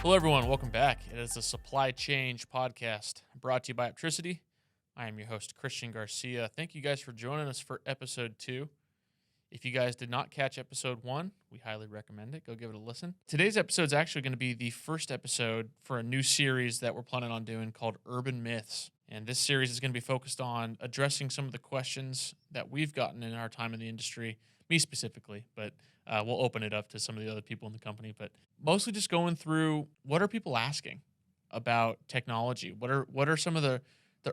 Hello, everyone. Welcome back. It is the Supply Change Podcast brought to you by Optricity. I am your host, Christian Garcia. Thank you guys for joining us for episode 2. If you guys did not catch episode 1, we highly recommend it. Go give it a listen. Today's episode is actually going to be the first episode for a new series that we're planning on doing called Urban Myths. And this series is going to be focused on addressing some of the questions that we've gotten in our time in the industry, me specifically, but we'll open it up to some of the other people in the company. But mostly just going through, what are people asking about technology? What are some of the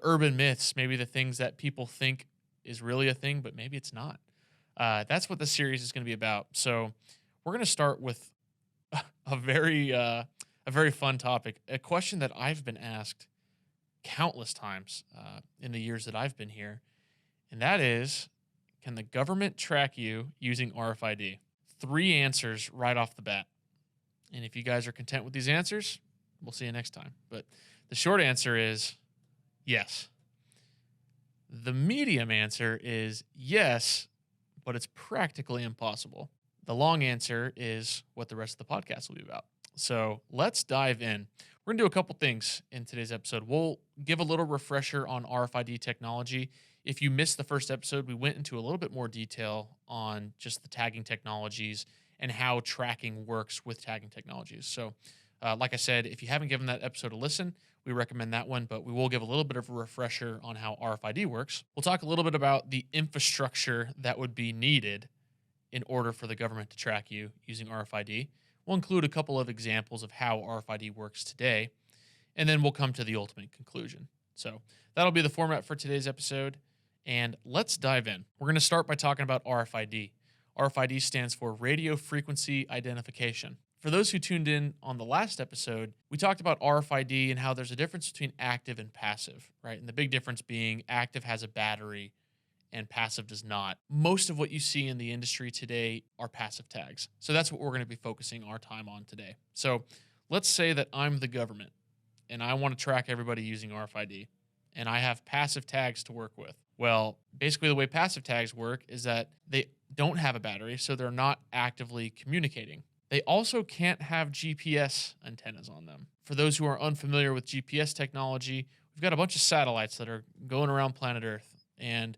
urban myths, maybe the things that people think is really a thing, but maybe it's not. That's what the series is going to be about. So we're going to start with a very fun topic, a question that I've been asked countless times in the years that I've been here, and that is, can the government track you using RFID? 3 answers right off the bat. And if you guys are content with these answers, we'll see you next time. But the short answer is yes. The medium answer is yes, but it's practically impossible. The long answer is what the rest of the podcast will be about. So let's dive in. We're going to do a couple things in today's episode. We'll give a little refresher on RFID technology. If you missed the first episode, we went into a little bit more detail on just the tagging technologies and how tracking works with tagging technologies. So like I said, if you haven't given that episode a listen, we recommend that one, but we will give a little bit of a refresher on how RFID works. We'll talk a little bit about the infrastructure that would be needed in order for the government to track you using RFID. We'll include a couple of examples of how RFID works today, and then we'll come to the ultimate conclusion. So that'll be the format for today's episode, and let's dive in. We're going to start by talking about RFID. RFID stands for Radio Frequency Identification. For those who tuned in on the last episode, we talked about RFID and how there's a difference between active and passive, right? And the big difference being active has a battery and passive does not. Most of what you see in the industry today are passive tags. So that's what we're going to be focusing our time on today. So let's say that I'm the government and I want to track everybody using RFID and I have passive tags to work with. Well, basically the way passive tags work is that they don't have a battery, so they're not actively communicating. They also can't have GPS antennas on them. For those who are unfamiliar with GPS technology, we've got a bunch of satellites that are going around planet Earth, and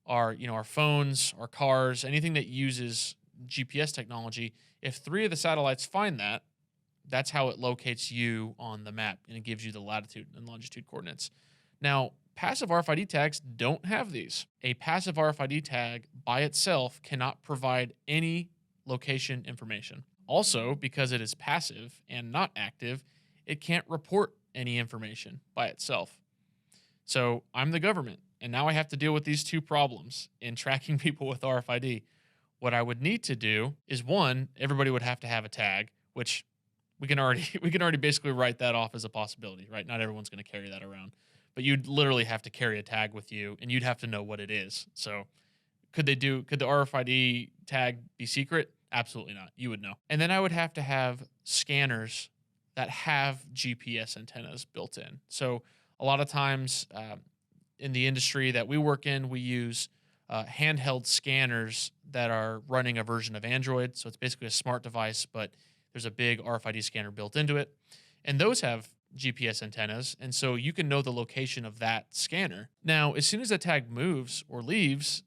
our phones, our cars, anything that uses GPS technology, if 3 of the satellites find that, that's how it locates you on the map, and it gives you the latitude and longitude coordinates. Now, passive RFID tags don't have these. A passive RFID tag by itself cannot provide any location information. Also, because it is passive and not active, it can't report any information by itself. So I'm the government, and now I have to deal with these 2 problems in tracking people with RFID. What I would need to do is, 1, everybody would have to have a tag, which we can already basically write that off as a possibility, right? Not everyone's going to carry that around. But you'd literally have to carry a tag with you, and you'd have to know what it is. So could the RFID tag be secret? Absolutely not. You would know. And then I would have to have scanners that have GPS antennas built in. So a lot of times in the industry that we work in, we use handheld scanners that are running a version of Android. So it's basically a smart device, but there's a big RFID scanner built into it. And those have GPS antennas, and so you can know the location of that scanner. Now, as soon as that tag moves or leaves,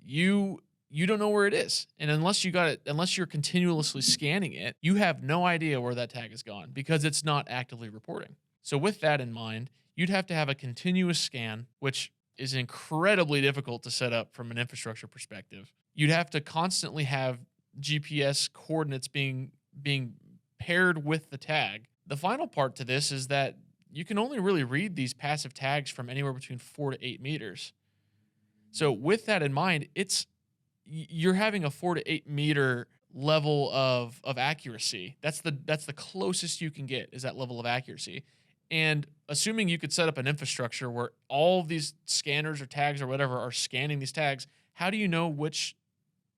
you don't know where it is. And unless you're continuously scanning it, you have no idea where that tag has gone because it's not actively reporting. So with that in mind, you'd have to have a continuous scan, which is incredibly difficult to set up from an infrastructure perspective. You'd have to constantly have GPS coordinates being paired with the tag. The final part to this is that you can only really read these passive tags from anywhere between 4 to 8 meters. So with that in mind, you're having a 4 to 8 meter level of accuracy. That's the closest you can get, is that level of accuracy. And assuming you could set up an infrastructure where all of these scanners or tags or whatever are scanning these tags, how do you know which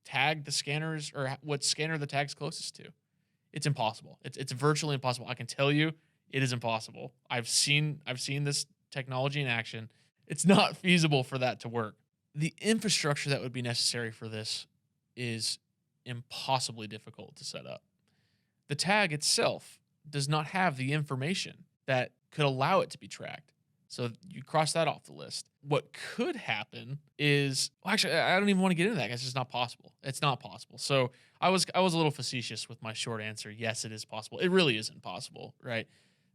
tag the scanners or what scanner the tag's closest to? It's impossible. It's virtually impossible. I can tell you it is impossible. I've seen this technology in action. It's not feasible for that to work. The infrastructure that would be necessary for this is impossibly difficult to set up. The tag itself does not have the information that could allow it to be tracked. So you cross that off the list. What could happen is, well, actually, I don't even want to get into that. It's just not possible. It's not possible. So I was a little facetious with my short answer. Yes, it is possible. It really isn't possible, right?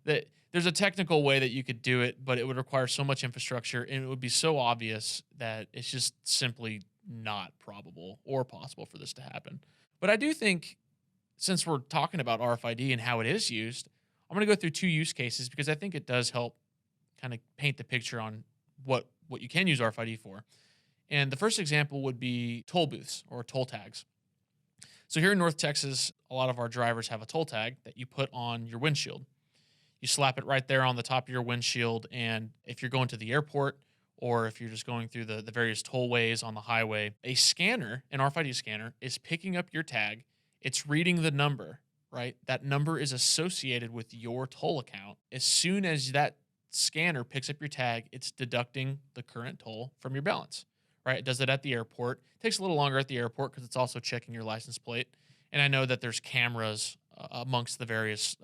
That there's a technical way that you could do it, but it would require so much infrastructure and it would be so obvious that it's just simply not probable or possible for this to happen. But I do think, since we're talking about RFID and how it is used, I'm going to go through two use cases because I think it does help kind of paint the picture on what you can use RFID for. And the first example would be toll booths or toll tags. So here in North Texas, a lot of our drivers have a toll tag that you put on your windshield. You slap it right there on the top of your windshield, and if you're going to the airport or if you're just going through the various tollways on the highway, a scanner, an RFID scanner, is picking up your tag. It's reading the number, right? That number is associated with your toll account. As soon as that scanner picks up your tag, it's deducting the current toll from your balance, right? It does it at the airport. It takes a little longer at the airport because it's also checking your license plate. And I know that there's cameras amongst the various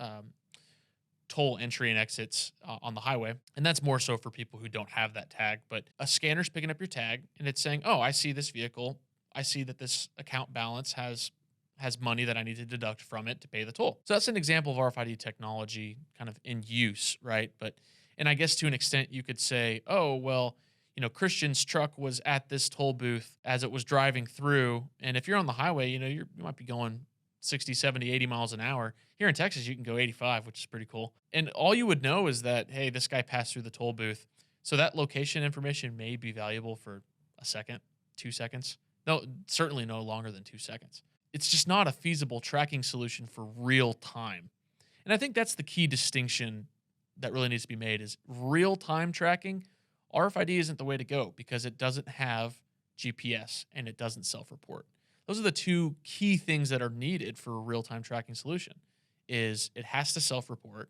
toll entry and exits on the highway. And that's more so for people who don't have that tag. But a scanner's picking up your tag and it's saying, oh, I see this vehicle. I see that this account balance has money that I need to deduct from it to pay the toll. So that's an example of RFID technology kind of in use, right? And I guess to an extent you could say, oh, well, Christian's truck was at this toll booth as it was driving through. And if you're on the highway, you might be going 60, 70, 80 miles an hour. Here in Texas, you can go 85, which is pretty cool. And all you would know is that, hey, this guy passed through the toll booth. So that location information may be valuable for a second, 2 seconds. No, certainly no longer than 2 seconds. It's just not a feasible tracking solution for real time. And I think that's the key distinction that really needs to be made is real-time tracking. RFID isn't the way to go because it doesn't have GPS and it doesn't self-report. Those are the two key things that are needed for a real-time tracking solution is it has to self-report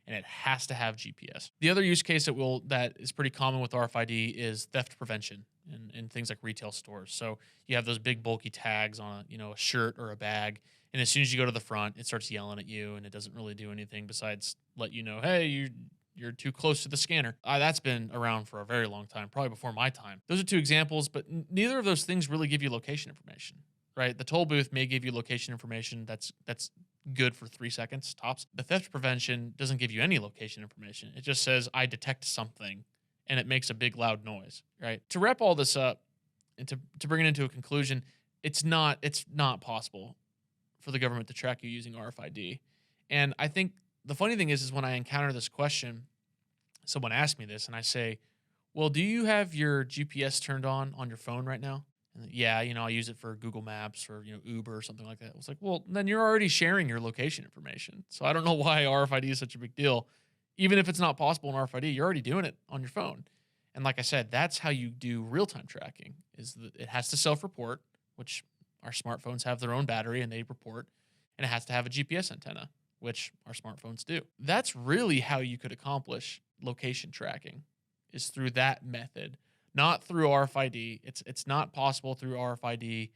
and it has to have GPS. The other use case that is pretty common with RFID is theft prevention in things like retail stores. So you have those big bulky tags on a shirt or a bag, and as soon as you go to the front, it starts yelling at you, and it doesn't really do anything besides let you know, hey, you're too close to the scanner. That's been around for a very long time, probably before my time. Those are two examples, but neither of those things really give you location information, right? The toll booth may give you location information that's good for 3 seconds tops. The theft prevention doesn't give you any location information. It just says, I detect something, and it makes a big loud noise, right? To wrap all this up and to bring it into a conclusion, it's not possible for the government to track you using RFID. And I think the funny thing is when I encounter this question, someone asks me this and I say, well, do you have your GPS turned on your phone right now? And yeah, I use it for Google Maps or, Uber or something like that. It's like, well, then you're already sharing your location information. So I don't know why RFID is such a big deal. Even if it's not possible in RFID, you're already doing it on your phone. And like I said, that's how you do real-time tracking is that it has to self-report, which our smartphones have their own battery and they report, and it has to have a GPS antenna, which our smartphones do. That's really how you could accomplish location tracking is through that method, not through RFID. It's not possible through RFID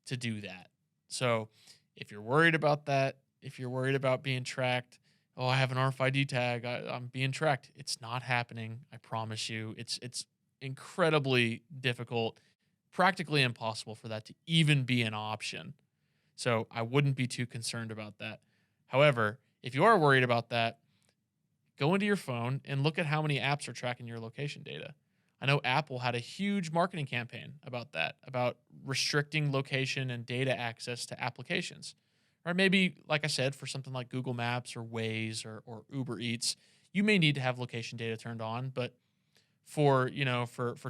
to do that. So if you're worried about that, if you're worried about being tracked, oh, I have an RFID tag, I'm being tracked. It's not happening. I promise you. It's incredibly difficult, practically impossible for that to even be an option. So I wouldn't be too concerned about that. However, if you are worried about that, go into your phone and look at how many apps are tracking your location data. I know Apple had a huge marketing campaign about that, about restricting location and data access to applications. Or maybe, like I said, for something like Google Maps or Waze or Uber Eats, you may need to have location data turned on. But for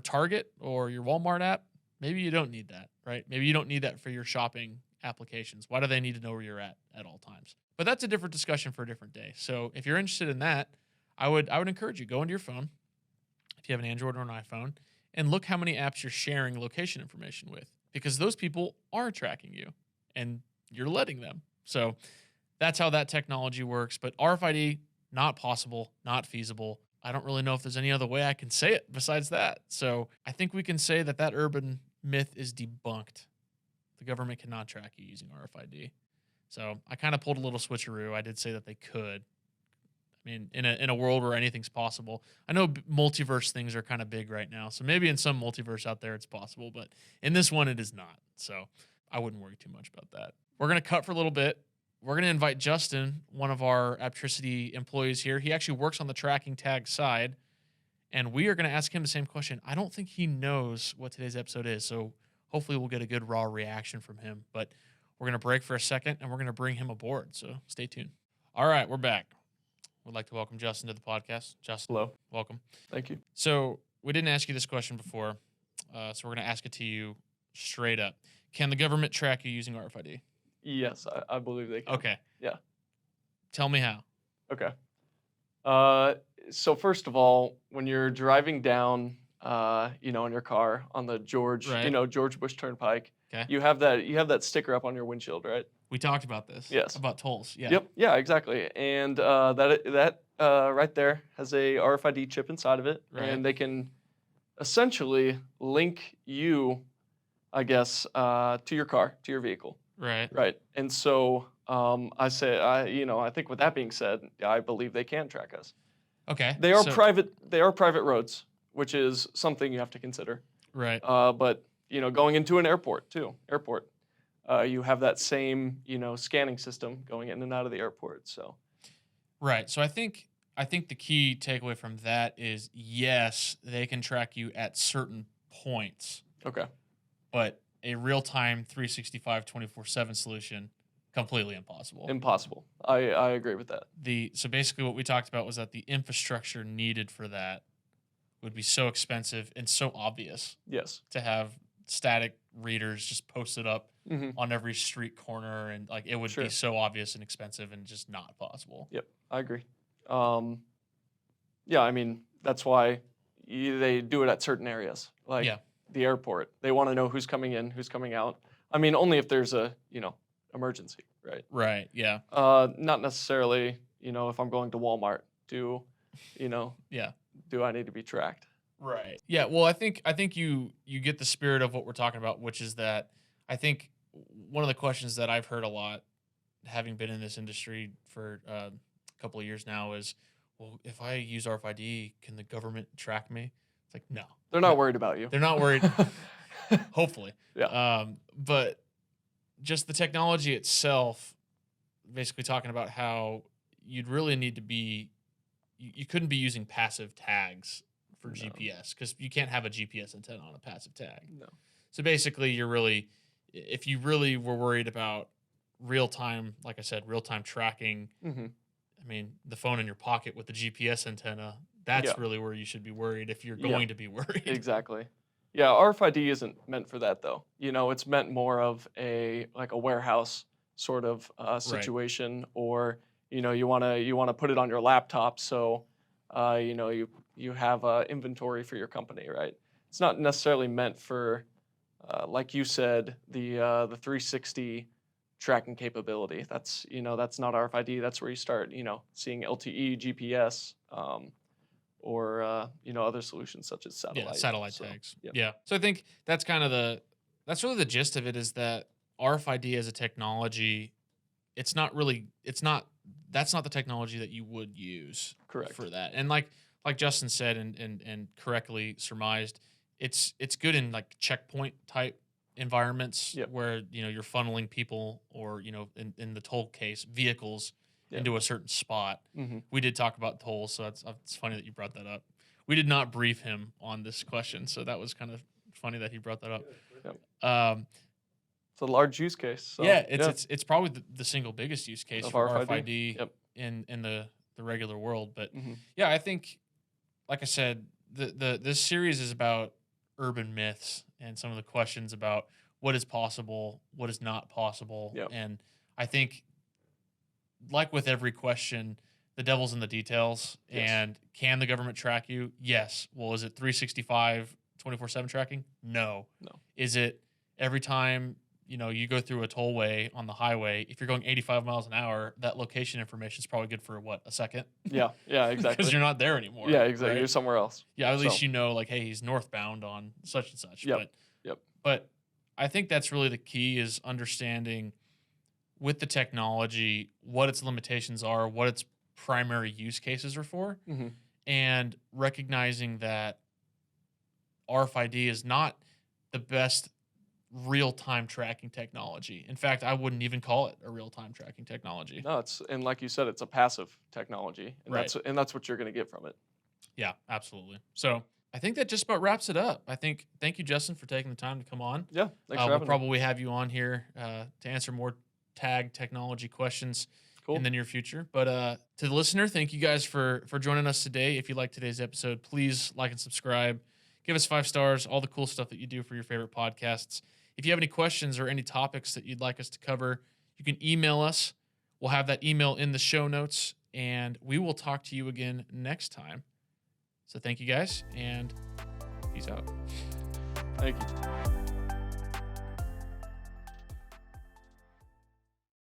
Target or your Walmart app, maybe you don't need that, right? Maybe you don't need that for your shopping applications. Why do they need to know where you're at all times? But that's a different discussion for a different day. So if you're interested in that, I would encourage you, go into your phone, if you have an Android or an iPhone, and look how many apps you're sharing location information with, because those people are tracking you and you're letting them. So that's how that technology works. But RFID, not possible, not feasible. I don't really know if there's any other way I can say it besides that. So I think we can say that urban myth is debunked. The government cannot track you using RFID. So I kind of pulled a little switcheroo. I did say that they could. I mean, in a world where anything's possible. I know multiverse things are kind of big right now, so maybe in some multiverse out there it's possible, but in this one it is not. So I wouldn't worry too much about that. We're gonna cut for a little bit. We're gonna invite Justin, one of our Aptricity employees here. He actually works on the tracking tag side, and we are gonna ask him the same question. I don't think he knows what today's episode is, so hopefully we'll get a good raw reaction from him. But we're gonna break for a second, and we're gonna bring him aboard. So stay tuned. All right, we're back. Would like to welcome Justin to the podcast. Justin, hello. Welcome. Thank you. So we didn't ask you this question before, so we're going to ask it to you straight up. Can the government track you using RFID? Yes, I believe they can. Okay. Yeah. Tell me how. Okay. So first of all, when you're driving down, in your car on the George Bush Turnpike, Okay. you have that sticker up on your windshield, right? We talked about this. Yes. About tolls. Yeah. Yep. Yeah, exactly. And that right there has a RFID chip inside of it, Right. and they can essentially link you, I guess, to your car, to your vehicle. Right. Right. And so I think with that being said, I believe they can track us. Okay. They are private roads, which is something you have to consider. Right. But going into an airport, you have that same, scanning system going in and out of the airport. So Right. So I think the key takeaway from that is, yes, they can track you at certain points. Okay. But a real-time 365 24/7 solution, completely impossible. Impossible. I agree with that. So basically what we talked about was that the infrastructure needed for that would be so expensive and so obvious. Yes. To have static readers just posted up Mm-hmm. on every street corner, and like it would Sure. be so obvious and expensive and just not possible. Yep, I agree. Yeah, I mean, that's why they do it at certain areas, like the airport. They want to know who's coming in, who's coming out. I mean, only if there's a, emergency, right? Right, yeah. Not necessarily, if I'm going to Walmart, do I need to be tracked? Right. Yeah, well, I think you get the spirit of what we're talking about, which is that I think one of the questions that I've heard a lot, having been in this industry for a couple of years now, is, well, if I use RFID, can the government track me? It's like, no. They're not worried about you. They're not worried. Hopefully. Yeah. But just the technology itself, basically talking about how you'd really need to be, you couldn't be using passive tags for GPS, because you can't have a GPS antenna on a passive tag. No. So basically, if you really were worried about real-time, like I said, real-time tracking, Mm-hmm. I mean, the phone in your pocket with the GPS antenna, that's really where you should be worried if you're going to be worried. Exactly. Yeah, RFID isn't meant for that, though. It's meant more of a warehouse sort of situation, or you want to put it on your laptop, so you have inventory for your company, right? It's not necessarily meant for, like you said, the 360 tracking capability. That's not RFID. That's where you start seeing LTE, GPS, or other solutions such as satellite. Yeah, satellite tags. Yep. Yeah. So I think that's that's really the gist of it, is that RFID as a technology, that's not the technology that you would use. Correct. For that. And like Justin said and correctly surmised, it's good in like checkpoint type environments. Yep. Where you're funneling people, or in the toll case, vehicles into a certain spot. Mm-hmm. We did talk about tolls, so it's funny that you brought that up. We did not brief him on this question, so that was kind of funny that he brought that up. Yep. It's a large use case. So, it's probably the single biggest use case of for RFID. RFID in the regular world. But Mm-hmm. I think, like I said, this series is about urban myths and some of the questions about what is possible, what is not possible. Yep. And I think, like with every question, the devil's in the details. Yes. And can the government track you? Yes. Well, is it 365, 24/7 tracking? No. Is it every time you go through a tollway on the highway, if you're going 85 miles an hour, that location information is probably good for a second? Yeah, exactly. Because you're not there anymore. Yeah, exactly. Right? You're somewhere else. Yeah, at least like, hey, he's northbound on such and such. Yep. But I think that's really the key, is understanding with the technology, what its limitations are, what its primary use cases are for, Hmm. and recognizing that RFID is not the best real-time tracking technology. In fact, I wouldn't even call it a real-time tracking technology. No, and like you said, it's a passive technology, and Right. that's what you're going to get from it. Yeah, absolutely. So I think that just about wraps it up. Thank you, Justin, for taking the time to come on. Yeah, thanks for We'll having me. probably have you on here to answer more tag technology questions in Cool. the near future. But to the listener, thank you guys for joining us today. If you like today's episode, please like and subscribe. Give us 5 stars, all the cool stuff that you do for your favorite podcasts. If you have any questions or any topics that you'd like us to cover, you can email us. We'll have that email in the show notes, and we will talk to you again next time. So thank you guys, and peace out. Thank you.